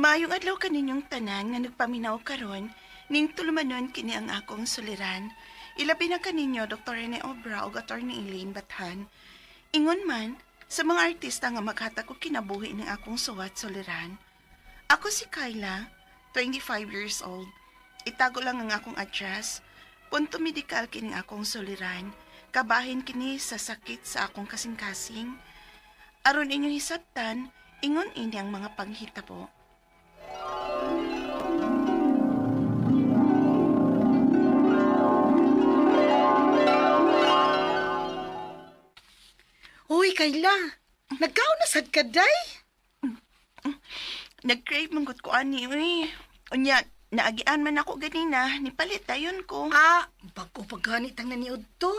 Maayong adlaw kaninyong tanan nga nagpaminaw karon ning tulumanon kini ang akong suliran. Ilabi na kaninyo Dr. Rene Obra o Dr. ni Elaine Bathan. Ingon man sa mga artista nga maghatag og kinabuhi ning akong suwat suliran. Ako si Kyla, 25 years old. Itago lang ang akong address. Punto medikal kining akong suliran. Kabahin kini sa sakit sa akong kasing-kasing. Aron inyong hisabtan, ingon ini ang mga panghitabo. Uy, Kayla. Nagkaon na sad ka, day? Nag-crave manggut ko ani, uy. Unya, naagian man ako ganina, nipalit dayon ko. Bago pagganit ang naniod to.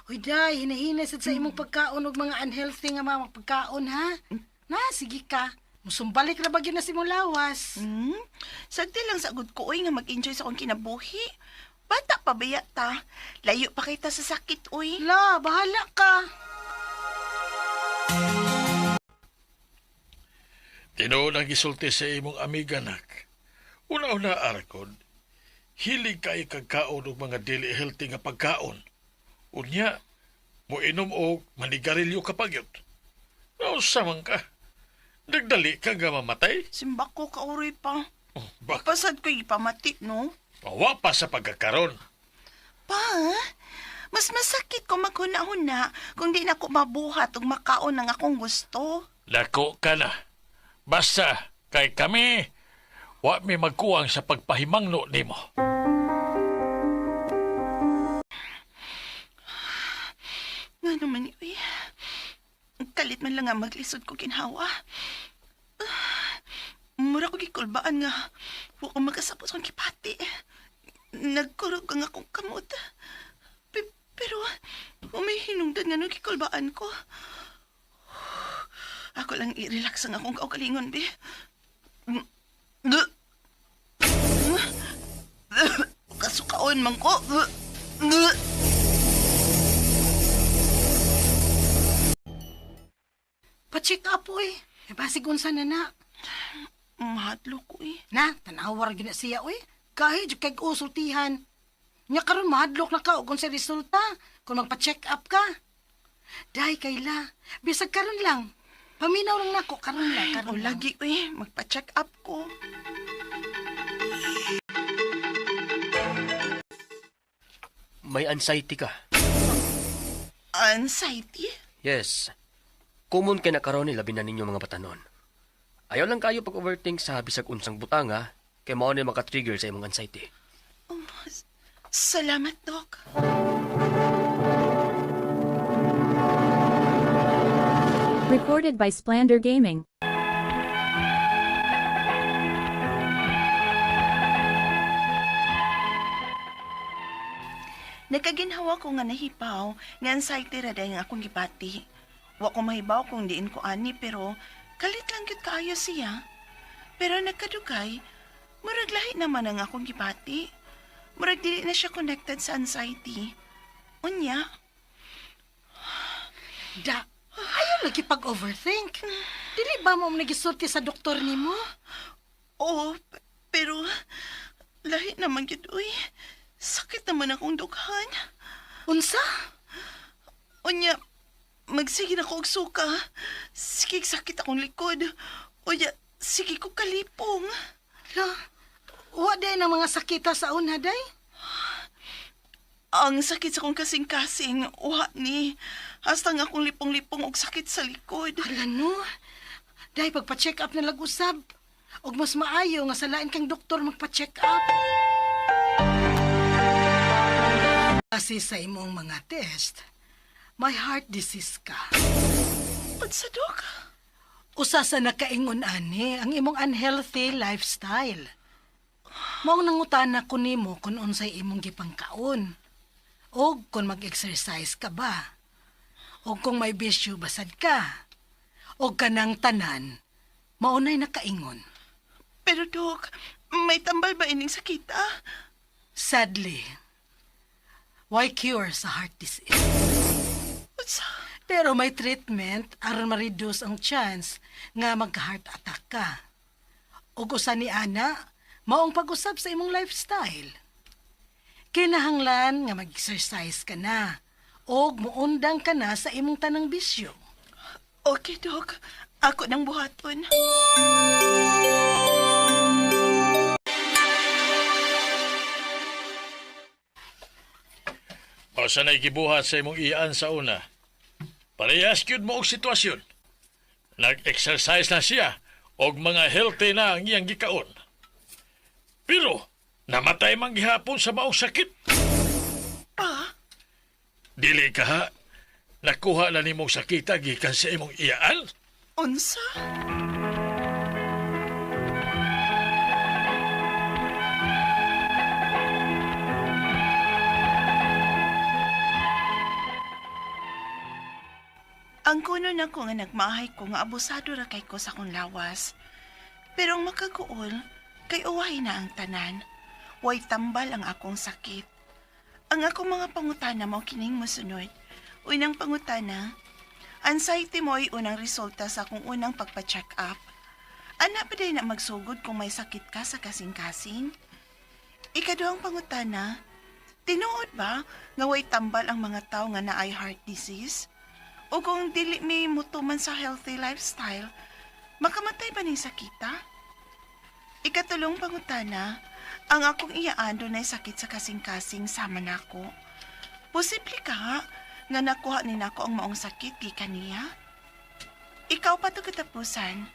Uy, day, hinahinay sad sa imong pagkaon og mga unhealthy nga mga pagkaon, ha? Na, sige ka. Musumbalik na bagyo na si mong lawas. Sagdi lang sagod ko, uy, nga mag-enjoy sa akong kinabuhi. Bata pa baya ta. Layo pa kita sa sakit, uy. La, bahala ka. Tinuod ang gisulti sa imong amiga, nak. Una-una, Arkod, hilig kay kagkaon og mga dili healthy nga pagkaon. Unya, mo inom og manigarilyo kapagyot. Nausa man ka. Nagdali ka nga mamatay? Simbak ko kauroy pa. Bak, Pasad ko ipamati, no? pawa pa sa pagkakaroon. Pa, mas masakit ko maghuna-huna kung di na ko mabuhat ug makaon ng akong gusto. Lako ka na. Basta, kay kami, wa mi magkuwang sa pagpahimangno nimo. Nga naman, uy. Kalit man lang nga maglisod ko kinhawa. Mura ko gikulbaan nga. Huwag ko magkasapos kong kipati. Nagkurog ang akong kamot. Pero, may hinungdan nga nung gikulbaan ko. Ako lang i-relax ang akong kaugalingon, be. Kasukaon man ko. Pa-check up, uy. E basig unsa na na. Mahadlo ko, eh. Na, tanawar gina siya, uy. Kahit yung kay usultihan. Nya karon mahadlok na ka kung sa resulta. Kung magpa-check up ka. Day, Kayla. Bisag karon lang. Paminaw lang nako, karon lang, O karon lang. lagi, uy. Magpa-check up ko. May anxiety ka. Anxiety? Yes. Common kay nakaroon ni labi na ninyo mga batanon. Ayaw lang kayo pag-overthink sa bisag unsang butanga kay mao ni maka-trigger sa imong anxiety. Salamat, Doc. Recorded by Splander Gaming. Nagkaginhawa ko nga nahipaw, nga anxiety ra dahil nga akong gipati. Wa ko mahibaw kung diin ko ani, pero kalit lang gyud kaayo siya. Pero nagkadugay, murag lahi naman ang akong gipati. Murag dili na siya connected sa anxiety. Unya, Da, ayaw lagi pag-overthink. Dili ba mo nagisulti sa doktor nimo? oo, pero lahi naman gyud, uy. Sakit naman akong dughan. Unsa? Unya, magsige na ko og suka. Sige, sakit akong likod. Unya, sige ko kalipong. La, wa day ng mga sakita sa una, day? Ang sakit sa akong kasing-kasing, uha ni. Hasta nga akong lipong-lipong og sakit sa likod. Hala no. Day, pagpa-check up na lag-usab. Og mas maayo nga sa lain kang doktor magpa-check up. Kasi sa imong mga test, may heart disease ka. Unsa, Dok? Usa sa nakaingon ani ang imong unhealthy lifestyle. Mao nangutana ko nimo kung unsay imong gipangkaon. O kung mag-exercise ka ba. O kung may bisyo basad ka. O kanang tanan, maunay nakaingon. Pero, Dok, may tambal ba ining sakita? Sadly, why cure sa heart disease? Unsa? Pero may treatment aron ma-reduce ang chance nga magka-heart attack ka. ug usa ni ana maong pag-usab sa imong lifestyle. Kinahanglan nga mag-exercise ka na ug muundang ka na sa imong tanang bisyo. Okay, Dok. Ako nang buhaton. O sa gibuhat sa imong iyaan sa una. Parehas gyud mo og sitwasyon. Nag-exercise na siya og mga healthy na ang iyang gikaon. Pero namatay man gihapon sa maong sakit. Pa? Dili ka ha? Nakuha na nimong sakita gikan sa imong iyaan? Unsa? Ang kuno na ko nga nagmahay ko nga abusado ra kay ko sa akong lawas. Pero ang makaguol, kay uwahay na ang tanan. Way tambal ang akong sakit. Ang akong mga pangutana mo kining mosunod. Unang pangutana, anxiety mo ay unang resulta sa akong unang pagpa-check up. Ana pa day na magsugod kung may sakit ka sa kasing-kasing? Ikaduhang pangutana, tinuod ba nga way tambal ang mga tao nga naay heart disease? O kung dili may mutuman sa healthy lifestyle, makamatay ba ning sakita? Ikatulong pangutana, ang akong iyaan doon ay sakit sa kasing-kasing sama nako. Posible ka nga nakuha ni nako ang maong sakit gikan niya? Ikaw pa to katapusan,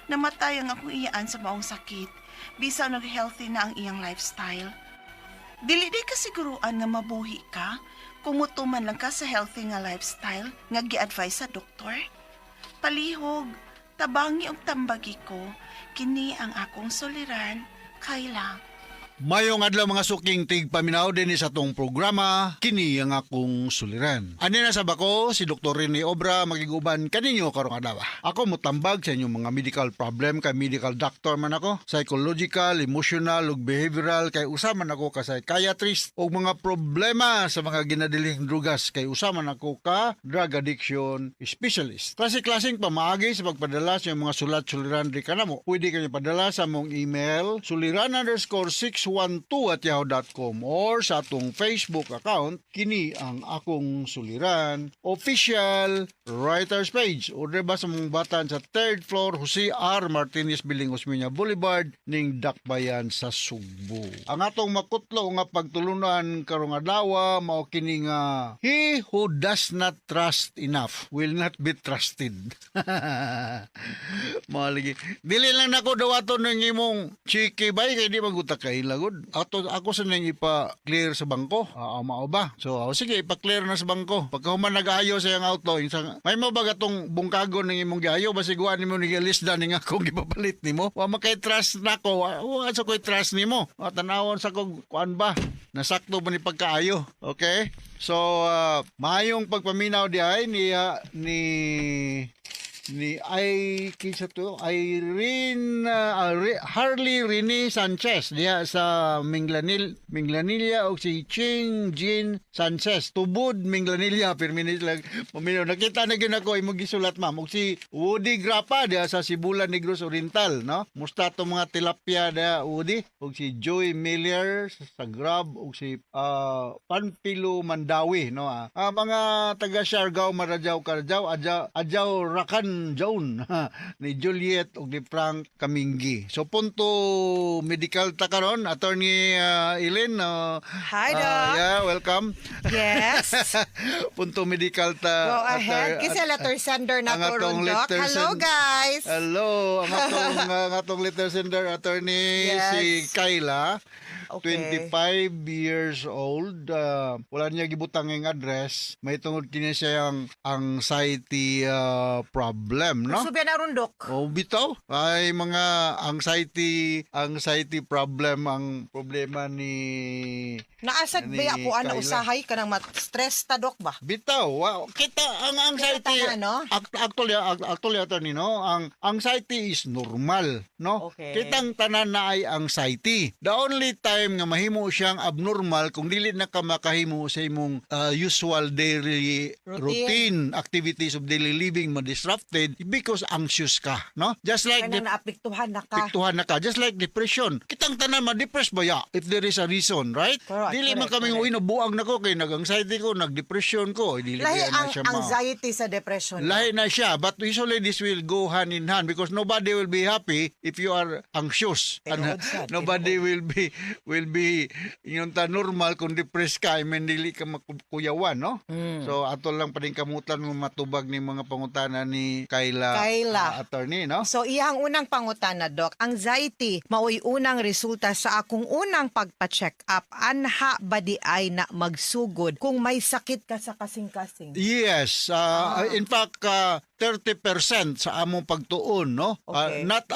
namatay ang akong iyaan sa maong sakit, bisan nag-healthy na ang iyang lifestyle. Dili di kasiguruan nga mabuhi ka, kung mutuman lang ka sa healthy nga lifestyle nga gi-advise sa doktor. Palihog, tabangi og tambagi ko, kini ang akong soliran, Kayla. Mayong adlaw mga suking tigpaminaw din sa tong programa, kini ang akong suliran. Ani na sa bako, si Dr. Rene Obra magiguban kaninyo karong adlaw. Ako motambag sa inyong mga medical problem, kay medical doctor man ako, psychological, emotional ug behavioral, kay usa man ako ka psychiatrist, ug mga problema sa mga ginadiling drugas, kay usa man ako ka drug addiction specialist. Klase-klaseng pamaagi sa pagpadala sa mga sulat-suliran di kanamo. Pwede kayo padala sa mong email suliran_612@yahoo.com or sa atong Facebook account, kini ang akong suliran official writers page. Order ba sa mong batan sa 3rd floor Jose R. Martinez Building, Osmeña Boulevard ning Dakbayan sa Sugbo. Ang atong makutlo nga pagtulunan karong adlaw mao kini nga he who does not trust enough will not be trusted. Malagi. Dili lang nako dawaton ng imong chiki bay kay di magutak kay lagod. Ako sa nang ipa-clear sa bangko. Mao ba? So sige ipa-clear na sa bangko. Pagka human nag-ayo sa iyang auto, may mo ba gatong bungkagon ng imong giayo basiguan nimo ni lista ning akong gipapalit nimo. Wa makay trust nako. Wa sa koy trust nimo. Tanawon sa kog kuan ba? Nasakto ba ni pagkaayo? Okay? So maayong pagpaminaw di ay ni Harley Rene Sanchez diya sa Minglanilla o si Ching Jean Sanchez tubod Minglanilla perminit lang paminaw nakita na gyud ako imong gisulat ma'am og si Woody Grapa diya sa Sibulan Negros Oriental no musta to mga tilapia diya Woody og si Joy Miller sa Grab og si Panpilo Mandawi no mga taga Siargao Marajaw Carjao Adjaw Rakan Joan ni Juliet ug ni Frank Kamingi. So punto medical ta karon attorney Ellen. Hi Doc. Yeah, welcome. Yes. Punto medical ta. Go ahead. Kasi letter sender na ko ron, Doc. Hello guys. Hello. Ang atong letter sender attorney Yes. si Kayla. Okay. 25 years old. Wala niya gibutang ang address. May tungod kini siyang anxiety problem, no? Subyan na ron, Doc. O bitaw ay mga anxiety problem ang problema ni Naasad Ni ba ako Kayla. usahay ka ng stress ta, Doc ba? bitaw. Wow, kita ang anxiety Kita na, no? actually attorney, no? Ang anxiety is normal, no? Okay. Kitang tanan na ay anxiety. The only time nga mahimo siyang abnormal kung dili na ka makahimo sa imong usual daily routine activities of daily living ma-disrupt affected because anxious ka, no? Just like Kaya naapektuhan na ka. piktuhan na ka. Just like depression. Kitang tanan ma-depress ba ya? If there is a reason, right? Correct, Dili man correct, kami uy nabuang na ko kay nag-anxiety ko, nag-depression ko. Dili Lahi kaya na ang siya anxiety sa depression. Lahi na siya, but usually this will go hand in hand because nobody will be happy if you are anxious. Tinuod siya, Nobody will be yung normal kung depressed ka, I mean, dili ka makuyawan, no? So ato lang pa rin kamutan ng matubag ni mga pangutana ni Kayla. Attorney, no? So iyang unang pangutana, Doc, anxiety maoy unang resulta sa akong unang pagpa-check up. Anha ba di ay na magsugod kung may sakit ka sa kasing-kasing? Yes, in fact 30% sa among pagtuon, no? Okay. Not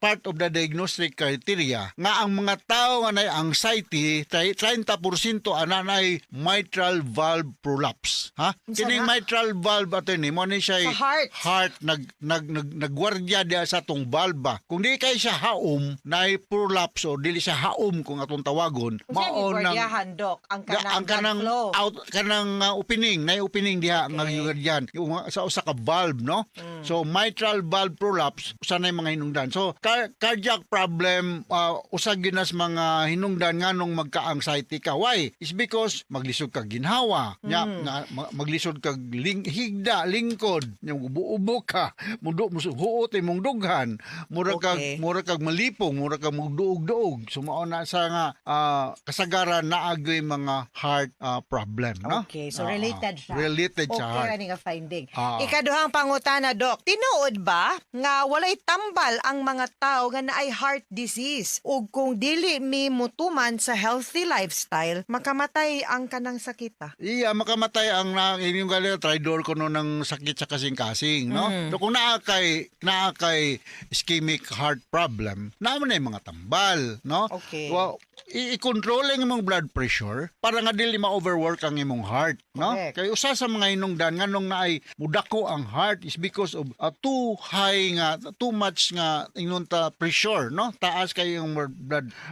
part of the diagnostic criteria nga ang mga tao nga nay anxiety 30% ana nay mitral valve prolapse, ha? Unsa Kining na? mitral valve attorney mo ni siya Sa heart. nagwardya dia sa tong valve ba. Kung di kay siya haom nay prolapse o dili siya haom kung atong tawagon, Mao nang nang Doc, ang ang kanang blood flow. out kanang opening diha nga yan sa usa ka valve, no? So mitral valve prolapse usa nay mga hinungdan. So cardiac problem usag ginas mga hinungdan nganong magka-anxiety ka. Why? It's because maglisod ka ginhawa, maglisod ka higda lingkod, ubo ka, huot imong dughan, mura kag malipong, mura kag magduog-duog. Sumao na sa nga kasagaran naagay mga heart problem, no? Okay, so related siya. Related sa heart. Okay, nga finding. Ikaduhang pangutana, Doc. Tinuod ba nga walay tambal ang mga tao nga naay heart disease ug kung dili mi mutuman sa healthy lifestyle, makamatay ang kanang sakita? Iya, makamatay ang inyong gali tridor ko no ng sakit sa kasing-kasing, no? So, kung naa kay ischemic heart problem, naman na yung mga tambal, no? Okay. Well, i-control ang imong blood pressure para nga dili ma-overwork ang imong heart, no? Correct. Kay usa sa mga hinungdan nganong naay mudako ang heart is because of too much nga ingon ta pressure, no? Taas kay yung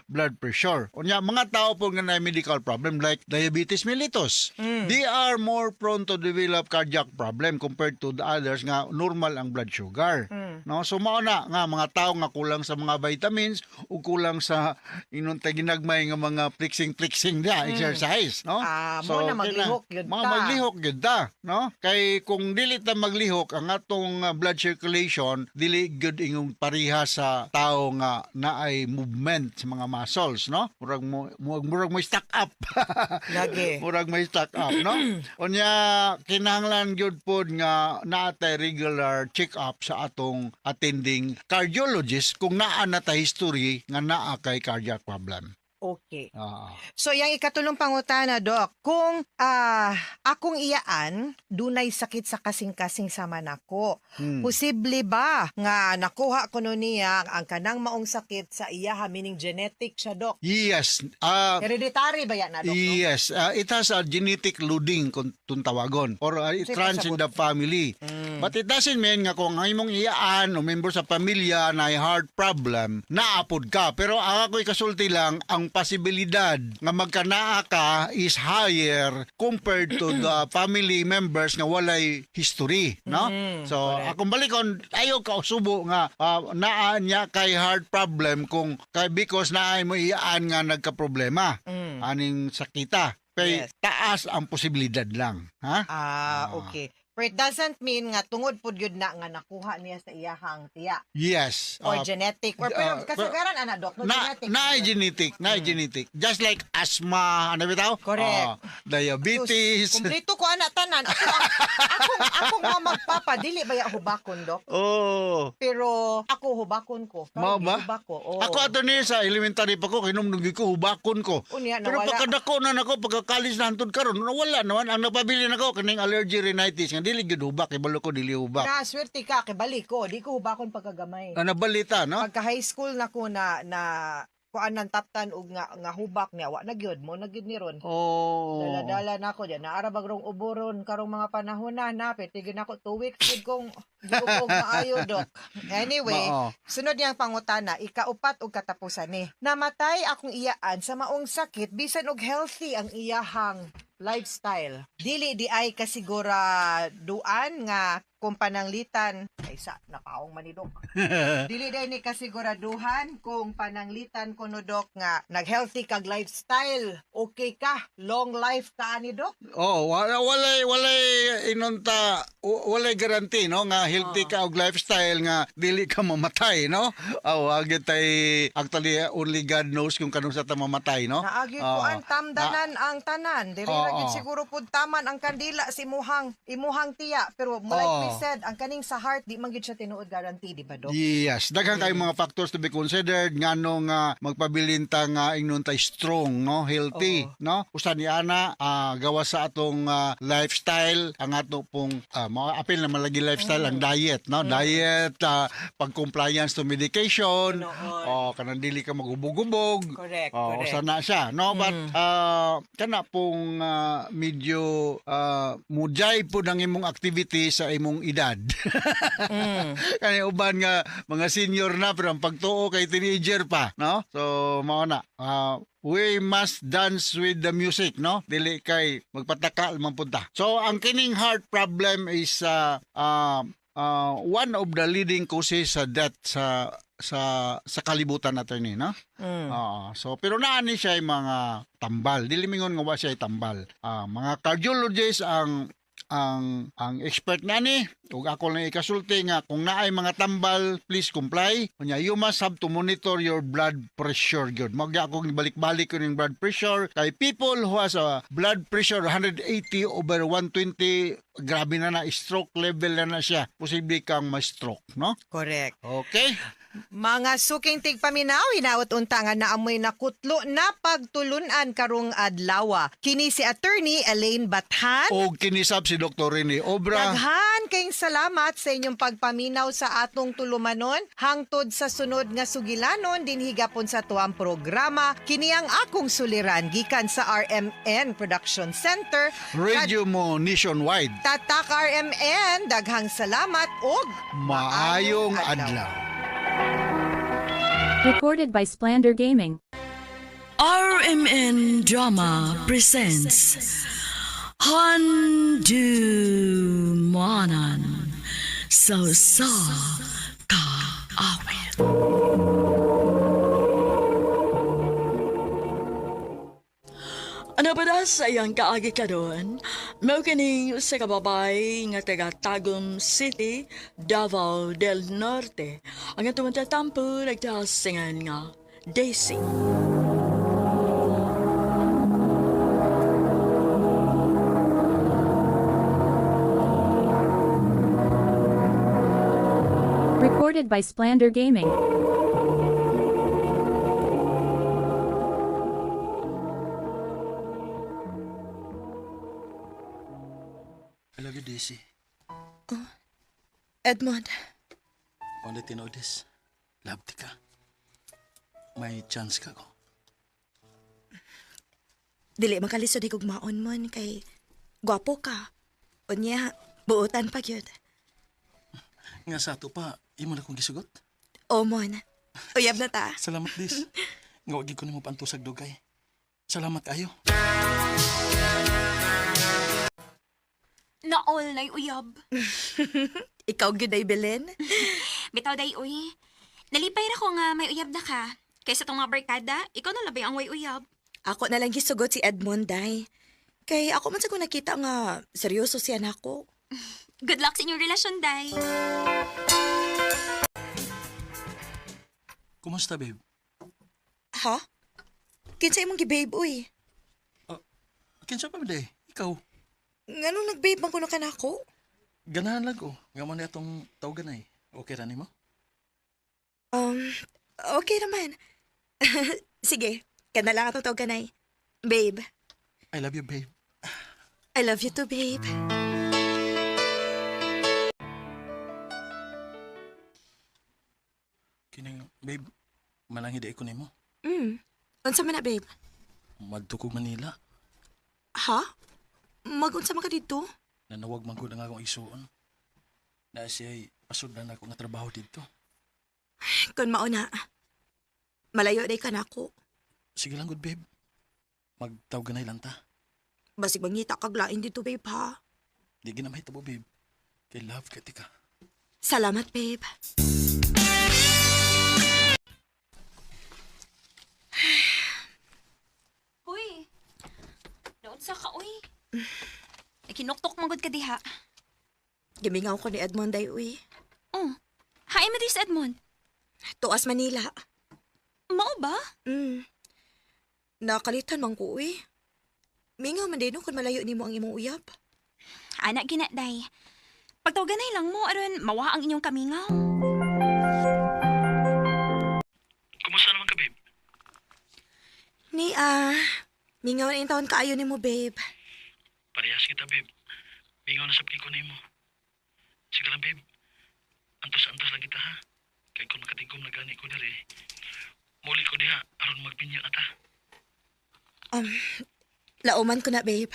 blood pressure. Unya mga tao po nga naay medical problem like diabetes mellitus, they are more prone to develop cardiac problem compared to the others nga normal ang blood sugar. No? So mao na nga mga tao nga kulang sa mga vitamins o kulang sa ingon ta ginagmay nga mga flexing dia exercise, no? Mo na maglihok gyud ta. Maglihok gyud ta, no? Kay kung dili ta maglihok ang atong blood circulation dili gyud ingong pareha sa tao nga naay movement sa mga muscles, no? Murag mo stack up. Lagi. Murag may stock up, no? Unya kinahanglan gyud pod nga naatay regular check-up sa atong attending cardiologist kung naa na ta history nga naa kay cardiac problem. Okay. So, yung ikatulong pangutana, Doc, kung akong iyaan, dunay sakit sa kasing-kasing sa manako, posible ba nga nakuha ko no niya ang kanang maong sakit sa iyaha, meaning genetic siya, Doc? Yes. Hereditary ba yan na, Doc? Yes. It has a genetic loading kung tawagon or it So, runs in the family. But it doesn't mean nga kung ang imong iyaan o member sa pamilya na heart problem, naapod ka. Pero ako'y kasulti lang, ang posibilidad nga magkanaa ka is higher compared to the family members nga walay history, no? So, akong balikon, ayaw ka usubo nga naa niya kay heart problem kung because naay mo iyaan nga nagka-problema aning sakita. Kay Yes. taas ang posibilidad lang, ha? Okay. But it doesn't mean nga tungod pud yun na nga nakuha niya sa iyahang tiya. Yes. Or genetic. Or pero kasagaran, Doc, no genetic. Genetic. Just like asthma, ano bitaw? Correct. Diabetes. Kumplito ko ana tanan. Akong mga magpapadili ba ya hubakon, Doc? Oh. Pero ako hubakon ko. Mao ba? Hubako. Oh. Ako ato ni sa elementary pa ko kinumdugi ko hubakon ko. Unya, Pero nawala. pagkadako na nako pagka-college na hantod karon wala naman ang napabili nako kaning allergy rhinitis nga dili gyud hubak ibalo ko dili hubak. Na swerte ka kay balik ko, di ko hubakon pagkagamay. Nabalita, no? Pagka high school na ko na kuan nang taptan og nga hubak niya wa na gyud mo na gyud ni ron. Oh. Dala-dala na ko diyan. Naara bag rong uburon karong mga panahon na tigin ako 2 weeks gid kong giugog maayo, Doc. Anyway, sunod yang pangutana, ikaupat og katapusan ni. Namatay akong iyaan sa maong sakit bisan og healthy ang iyahang lifestyle. Dili di ay kasiguraduan nga kung pananglitan, kaysa nakaong manidok. Dili day ni kasiguraduhan kung pananglitan ko no Dok nga nag-healthy kag lifestyle. Okay ka, long life ka ni Dok. Oh, walay walay guarantee no nga healthy ka og lifestyle nga dili ka mamatay no. Agit tay actually only God knows kung kanung sa ta mamatay no. Naagi ko ang tamdanan ang tanan. Dili ra gid siguro pud taman ang kandila si imuhang tiya, pero like we said, ang kaning sa heart di man gid siya tinuod guarantee, di ba Dok? Yes, daghan kay mga factors to be considered ngano nga magpabilin ta nga ingnon tay strong no, healthy no. Usa ni ana gawa sa atong lifestyle ang ato pong mga apil na malagi lifestyle ang diet no. Diet pag-compliance to medication kanang dili ka magubog-ubog. Correct. Usa na siya no, but kana pong medyo mujay po ng imong activity sa imong edad. Kaya uban nga mga senior na pero ang pagtuo kay teenager pa no. So mao na we must dance with the music no, dili kay magpataka man punta. So ang kining heart problem is one of the leading causes sa death sa kalibutan natin ni no. So pero naani siya ay mga tambal, dili mingon nga wa siya ay tambal. Mga cardiologists ang expert nani ug ako lang ikasulti nga kung naay mga tambal please comply. Kunya you must have to monitor your blood pressure gyud. Magya ako balik-balik ko ning blood pressure kay people who has a blood pressure 180/120 grabe na stroke level na siya. Posible kang ma-stroke no. Correct. Okay. Mga suking tigpaminaw, hinaot unta nga naamoy nakutlo na pagtulunan karong adlaw. Kini si Attorney Elaine Bathan. O kinisab si Dr. Rene Obra. Daghan kayong salamat sa inyong pagpaminaw sa atong tulumanon hangtod sa sunod nga sugilanon din higapon sa tuwang programa. Kini ang akong suliran gikan sa RMN Production Center. Radio mo nationwide. Tatak RMN, daghang salamat og Maayong adlaw. Recorded by Splander Gaming. RMN Drama presents Handumanan So Ka Awit. Ano ba da sa iyang kaagi ka doon? Mao kini sa kababay nga taga Tagum City, Davao del Norte. Ang atong tatampo nagtasingan nga Daisy. Recorded by Splander Gaming. I love you, Daisy. Edmond, Only to know this. Love ka. May chance ka ko. dili makalisod higog maon mon kay gwapo ka. Unya, buutan pa gyud. Nga sa ato pa, imo na kong gisugot. O mon, uyab na ta. Salamat, Dis. Nga wagi ko nimo pantusag dugay. Salamat kayo. Naol na'y uyab. Ikaw gyud ay Belen. Bitaw day uy. Nalipay ra ko nga may uyab na ka. Kaysa tong mga barkada, ikaw na labay ang way uyab. Ako na lang gisugot si Edmond day. Kay ako man sa ko nakita nga seryoso siya nako. Good luck sa inyong relasyon, day. Kumusta, babe? Ha? Kinsa imong gi-babe uy? Kinsa pa, day? Ikaw? Nganong nag-babe man kuno ka nako? Ganahan lang ko. Nga mo na itong tawagan ay. Okay ra nimo? Okay naman. Sige, kana lang atong tawganay. Babe, I love you, babe. I love you too, babe. Kining, babe, malangid ko nimo. Unsa man na, babe? Magtukog Manila. Ha? Magunsa man ka dito? Nanawag man ko na nga akong isuon. Na siya'y pasod na ako nga trabaho dito. Kung mauna, malayo day ka nako. Sige lang, good, babe. Magtawagan na lang ta. Basig mangita kag lain dito, babe, ha? Di ginamay tabo, babe. Kay love ka tika. Salamat, babe. Uy, naon sa ka, uy. Kinuktok manggod ka diha. Gimingaw ko ni Edmond day uy. Oh, hain mo dis Edmond. Tuas Manila. Mao ba? Nakalitan man ko uy. Mingaw man din kung malayo nimo ang imong uyab. Anak ginaday. Pagtawaganay lang mo, aron mawa ang inyong kamingaw. Kumusta naman ka, babe? Ni mingaw na yung taon kaayo nimo babe. Parehas kita, babe. Bingaw na sa ko na mo. Sige lang, babe. Antos-antos lang kita, ha? Kaya kung makatigom na gani ko dali, muli ko diha, aron magbinya ata. Lauman ko na babe.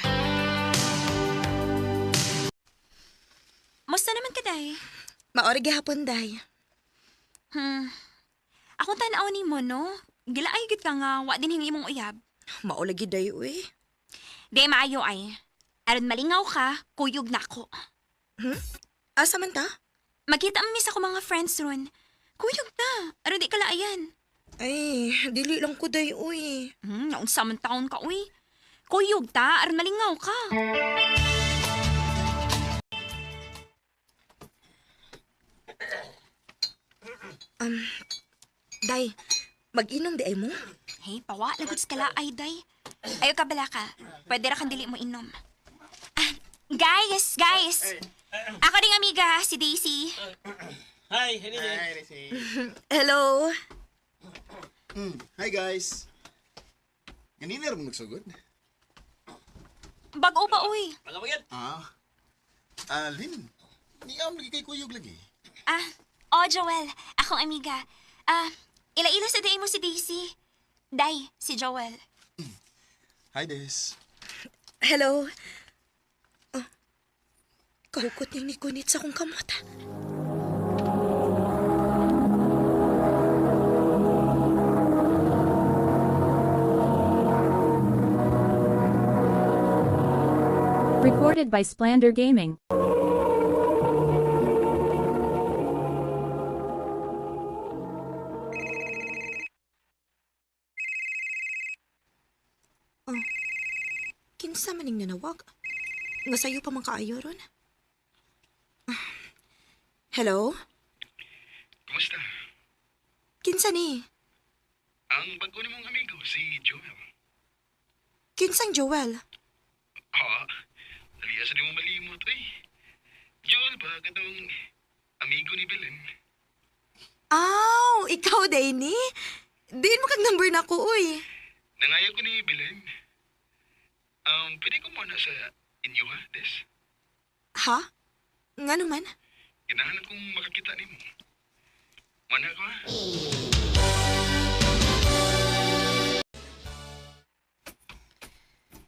Musta naman ka, day? Maori gihapon day. Akong tanaw ni mo, no? Gilaay gid ka nga, wa din hingi mong uyab. Maulagi day uy. Di maayo ay. Aron malingaw ka, kuyog na ako. Asa man ta? Magkita mo sa akong mga friends ron. Kuyog na, aron di kalaayan. Ay, dili lang ko day uy. Naunsa man taon ka, uy. Kuyog ta, aron malingaw ka. Day, mag-inom di ay mo? Hey, pawa, lagot sa kalaay, day. Ayaw ka bala ka. Pwede ra kang dili mo inom. Guys! Ako ding amiga, si Daisy. Hello. Hi guys. Ganina rin mo nagsugod? Bago pa, uy. Lin. Ni am lagi kay kuyog lagi. Joel. Akong amiga. Ila-ila sa day mo si Daisy. Day, si Joel. Hi Des. Hello. Kahukot niyang nikunit sa akong kamot. Recorded by Splander Gaming. Kinsa maning nanawag? Nga sayo pa man kaayo ron? Hello? Kumusta? Kinsa ni? Ang bago ni mong amigo, si Joel. Kinsang Joel? Naliasa di mo malimot, eh. Joel ba, katong amigo ni Belen? Ikaw day ni? Diin mo kag number na ko, uy. Nangaya ko ni Belen. Pwede ko muna sa inyo, ha, Des? Ha? Nga naman? Ginahanap kong makakita ni mo. Mana ko, ha?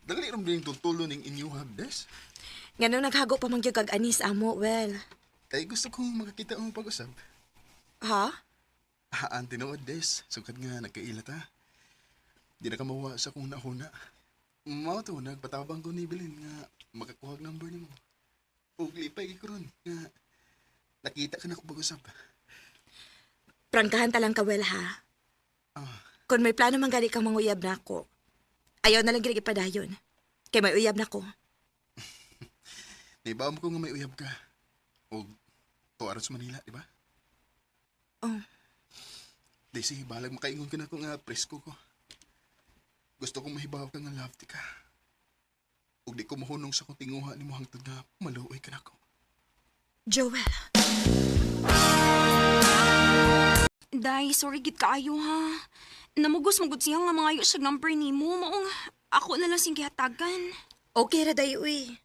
Dagali ram din tutulo ning inyo ha, Des. Nga nung naghago pa mangyag kag anis amo, well. Kay gusto kong makakita ang pag-usap. Ha? Haan tinuod, Des. Sukad nga nagkailat ha. Di na ka mawa sa kong nahuna. Mao to, nagpatabang ko ni Belen nga makakuha ang number ni mo. Ug lipay ko ron nga nakita ka na ko pag-usap. Prangkahan talang ka, well, ha? Kung may plano man gali kang manguyab na ako, ayaw na lang gini ipadayon. Kay may uyab na ko. Naibaam ko nga may uyab ka. O tuwaran sa Manila, di ba? Daisy, balag makaingon ka na ko nga presko ko. Gusto kong mahibaw ka nga love ka. Ug di ko mahunong sa kong tinguha ni mo hangtod nga maluoy ka na ko. Joel. Day, sorry gid kaayo, ha. Namugos-mugod siya nga mga sa number ni mo. Maong ako na lang sing gihatagan. Okay ra day, uy.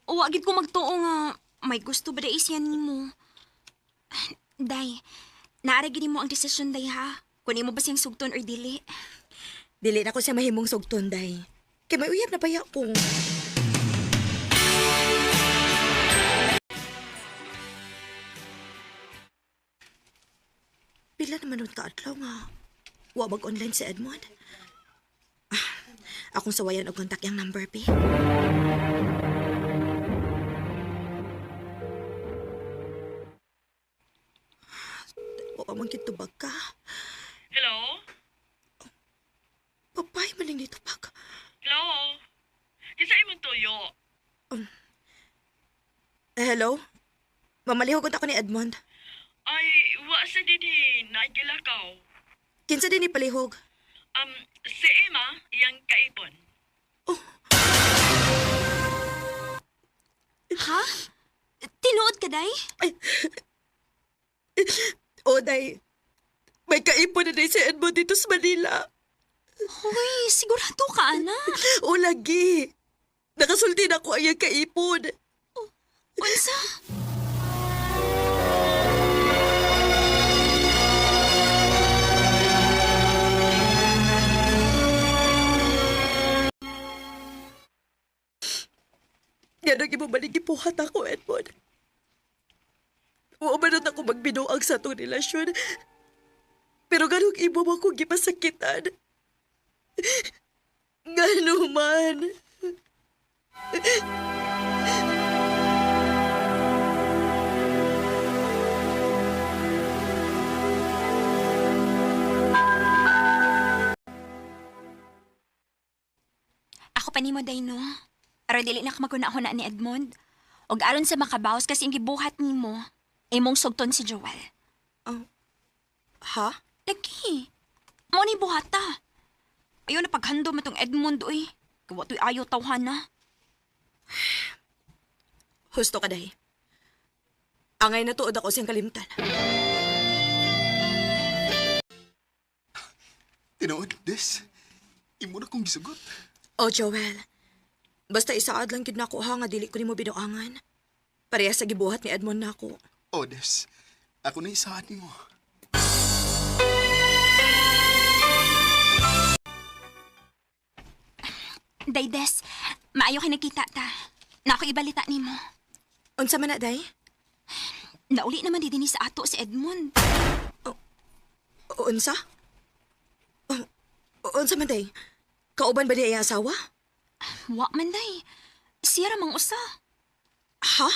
O, wagid ko magtuo nga may gusto ba day siya ni mo. Day, naaragin mo ang desisyon, day, ha. Kung mo ba siyang sugton or dili. Dili na ko siya mahimong sugton, day. Kay may uyab na baya ko. Pila naman nun kaadlaw nga. Wa mag-online si Edmond. Akong sawayan og kontak yung number, P. pa man kitubag ka. Hello? Papay maling dito pag. Hello? Kisa imong tuyo? Hello? Mamalihugot ako ni Edmond. Ay, wa sa dinhi, naigilakaw. Kinsa din ipalihog? Si Emma, iyang kaipon. Ha? Tinuod ka, day? Day. May kaipon na din si Edmond dito sa Manila. Hoy, sigurado ka, ana? O lagi. Nakasulti na ko ang kaipon. Unsa? Ganang imabaligipuhat ako, Edmond. Umanon ako magbinuang sa itong relasyon. Pero ganong imo mo akong gipasakitan. Gano'n man. Ako pa nimo, day, no? Pero dili na ka maguna-huna ni Edmond. Og aron sa makabawas kasi ang gibuhat nimo, imong sugton si Joel. Ha? Lagi. Mo ni buhata. Ayaw na paghando matong Edmond, uy. Kawato'y ayaw tawhan na. Husto ka, day. Angay na tuod ako siyang kalimtan. Tinuod, Des. Imo na kong gisugot. Oh, Joel. Basta isaad lang gid nako ha nga dili ko nimo binuangan. Pareha sa gibuhat ni Edmond nako. Oh, Des. Ako na isahan mo. Daydes, maayo ka nakita ta. Na ako ibalita nimo. Unsa man na, day? Nauli naman di dinhi sa ato si Edmond. Unsa? Unsa man, day? Kauban ba niya iyang asawa? Wa man, day. Siya ramang usa. Ha?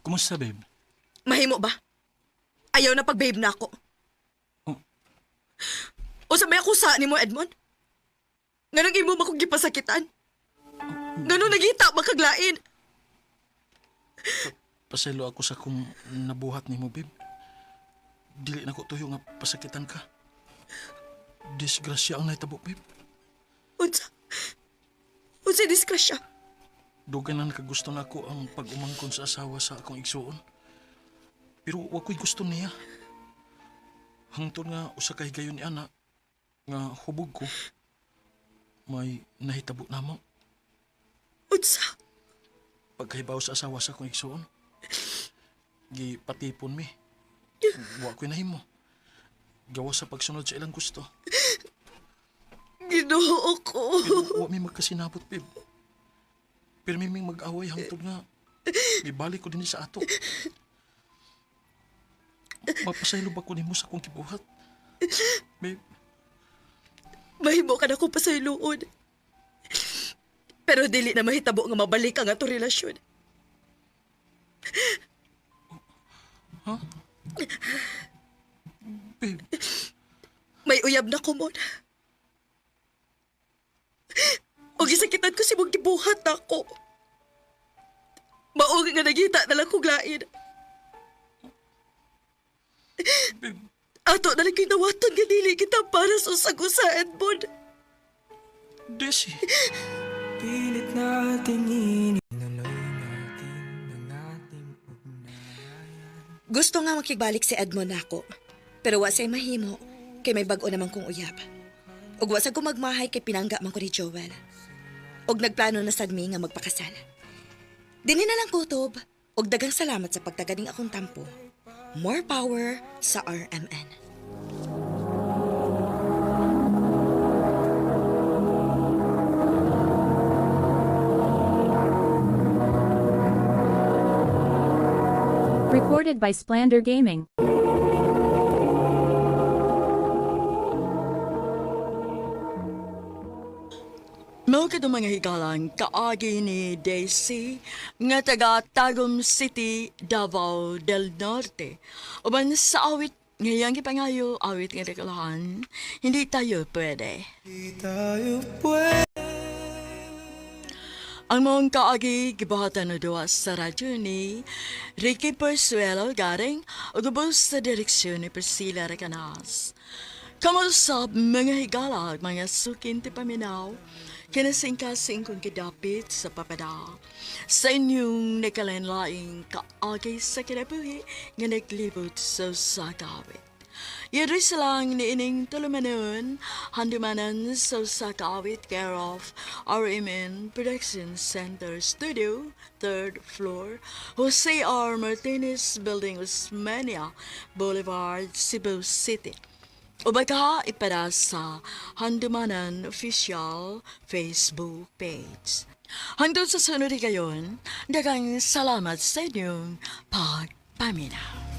Kumusta, babe? Mahimo ba? Ayaw na pag-babe na ako. O sa may akusa ni mo, Edmond? Ganang imo makong gipasakitan? Ganun nagita makaglain? Pasaylo ako sa kung nabuhat ni mo, babe. Dili na ko tuyo nga pasakitan ka. Disgrasya ang naitabo, babe. Unsa diskrasya? Dugan na nakagusto na ako ang pag-umangkon sa asawa sa akong igsuon. Pero wako'y gusto niya. Hangtod nga usa ka higayon ni ana nga hubog ko. May nahitabo namo. Unsa? Pagkahibaw sa asawa sa akong igsuon. Gipatipon mi. Wa ko'y nahimo. Gawa sa pagsunod sa ilang gusto. Ginoo ko. Pero wa mi magkasinabot, babe. Pero may mag-away hangtod nga. Ibalik ko din sa ato. Mapasaylo ba ko nimo sa akong kibuhat? Babe. Mahimo ka na kong pasayloon. Pero dili na mahitabo nga mabalik ang ato relasyon. Ha? Babe. May uyab na ko mo. O gisakitan ko si mong gibuhat na ako. Maong nga nagita na lang kong lain. Ato na lang kinawaton nga dili kita para sa usa Edmond. Desi. Pilit nating ininuloy natin ang ating ugnayan. Gusto nga makigbalik si Edmond nako. Pero wa say mahimo kay may bag-o naman kong uyab. Ug wa sa gumagmahay kay pinangga man ko ni Joel. Og nagplano na sad mi nga magpakasal. Dinhi na lang kutob og daghang salamat sa pagtaganing akong tampo. More power sa RMN. Recorded by Splander Gaming. Mao ka mga higalang kaagi ni Daisy nga taga Tagum City, Davao del Norte. Uban sa awit ngayang ipangayo, awit nga dekalahan, hindi tayo pwede. Ang mong kaagi gibahatan na duwa sa radyo ni Ricky Persuelo garing o gubos sa direksyon ni Priscilla Recanas. Kamusta mga higala, mga sukin ti paminaw, kinasingkasing kong kidapit sa papada. Sa inyong nakalenlaing kaagi sa kinabuhi nga naglibot sa sakawit. Yadri silang niining tulumanon, handumanan sa sakawit care of RMN Production Center Studio, 3rd floor, Jose R. Martinez Building, Osmeña Boulevard, Cebu City. O baka ipada sa Handumanan Official Facebook page. Hanggang sa sunod kayon, dagang salamat sa inyong pagpaminaw.